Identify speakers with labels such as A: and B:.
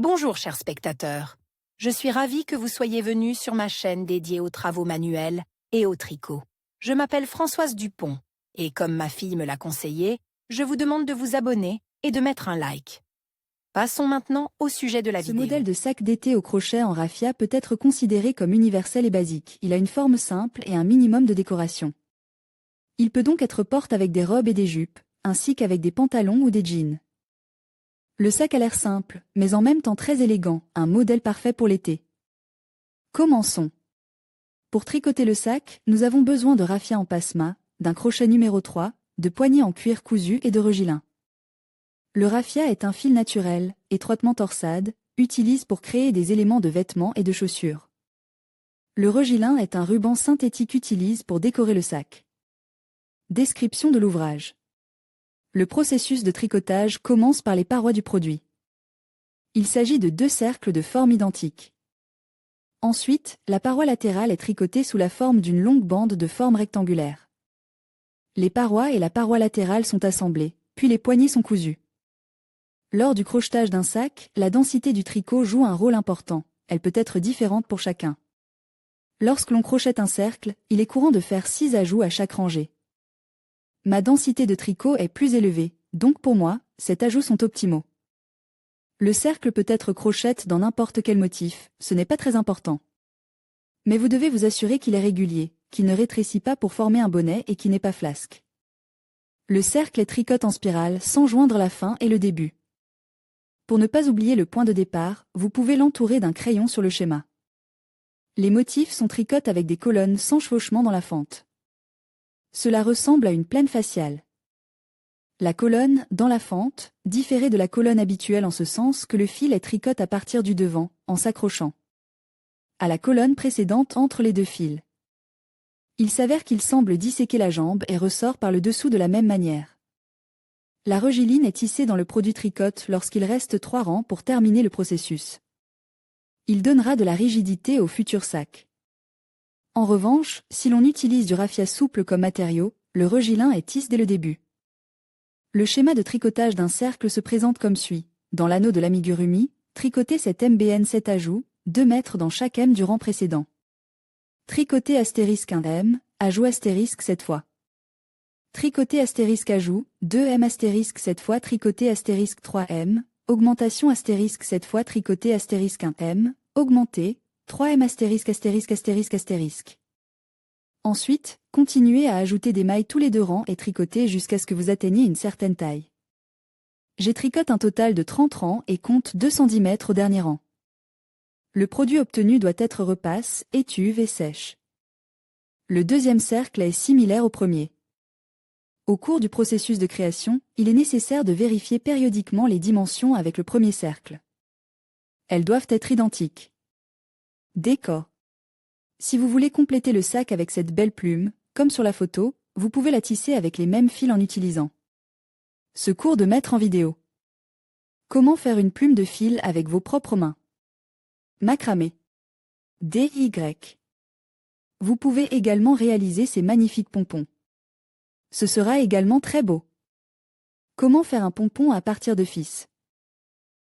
A: Bonjour chers spectateurs, je suis ravie que vous soyez venus sur ma chaîne dédiée aux travaux manuels et au tricot. Je m'appelle Françoise Dupont et comme ma fille me l'a conseillé, je vous demande de vous abonner et de mettre un like. Passons maintenant au sujet de la vidéo.
B: Ce modèle de sac d'été au crochet en raffia peut être considéré comme universel et basique. Il a une forme simple et un minimum de décoration. Il peut donc être porté avec des robes et des jupes, ainsi qu'avec des pantalons ou des jeans. Le sac a l'air simple, mais en même temps très élégant, un modèle parfait pour l'été. Commençons. Pour tricoter le sac, nous avons besoin de raffia en passemas, d'un crochet numéro 3, de poignées en cuir cousu et de regilin. Le raffia est un fil naturel, étroitement torsade, utilisé pour créer des éléments de vêtements et de chaussures. Le regilin est un ruban synthétique utilisé pour décorer le sac. Description de l'ouvrage. Le processus de tricotage commence par les parois du produit. Il s'agit de 2 cercles de forme identique. Ensuite, la paroi latérale est tricotée sous la forme d'une longue bande de forme rectangulaire. Les parois et la paroi latérale sont assemblées, puis les poignées sont cousues. Lors du crochetage d'un sac, la densité du tricot joue un rôle important, elle peut être différente pour chacun. Lorsque l'on crochette un cercle, il est courant de faire 6 ajouts à chaque rangée. Ma densité de tricot est plus élevée, donc pour moi, ces ajouts sont optimaux. Le cercle peut être crochette dans n'importe quel motif, ce n'est pas très important. Mais vous devez vous assurer qu'il est régulier, qu'il ne rétrécit pas pour former un bonnet et qu'il n'est pas flasque. Le cercle est tricoté en spirale sans joindre la fin et le début. Pour ne pas oublier le point de départ, vous pouvez l'entourer d'un crayon sur le schéma. Les motifs sont tricotés avec des colonnes sans chevauchement dans la fente. Cela ressemble à une plaine faciale. La colonne, dans la fente, différait de la colonne habituelle en ce sens que le fil est tricoté à partir du devant, en s'accrochant à la colonne précédente entre les 2 fils. Il s'avère qu'il semble disséquer la jambe et ressort par le dessous de la même manière. La regiline est tissée dans le produit tricote lorsqu'il reste 3 rangs pour terminer le processus. Il donnera de la rigidité au futur sac. En revanche, si l'on utilise du raffia souple comme matériau, le regilin est tissé dès le début. Le schéma de tricotage d'un cercle se présente comme suit. Dans l'anneau de l'amigurumi, tricotez cet MBN 7 ajouts, 2 mètres dans chaque M du rang précédent. Tricoter astérisque 1 M, ajout astérisque 7 fois. Tricoter astérisque ajout, 2 M astérisque 7 fois tricoter astérisque 3 M, augmentation astérisque 7 fois tricoter astérisque 1 M, augmenter, 3 M astérisque astérisque astérisque astérisque. Ensuite, continuez à ajouter des mailles tous les 2 rangs et tricoter jusqu'à ce que vous atteigniez une certaine taille. J'ai tricoté un total de 30 rangs et compte 210 mètres au dernier rang. Le produit obtenu doit être repasse, étuve et sèche. Le deuxième cercle est similaire au premier. Au cours du processus de création, il est nécessaire de vérifier périodiquement les dimensions avec le premier cercle. Elles doivent être identiques. Décor. Si vous voulez compléter le sac avec cette belle plume, comme sur la photo, vous pouvez la tisser avec les mêmes fils en utilisant ce cours de maître en vidéo. Comment faire une plume de fil avec vos propres mains? Macramé. DY. Vous pouvez également réaliser ces magnifiques pompons. Ce sera également très beau. Comment faire un pompon à partir de fils?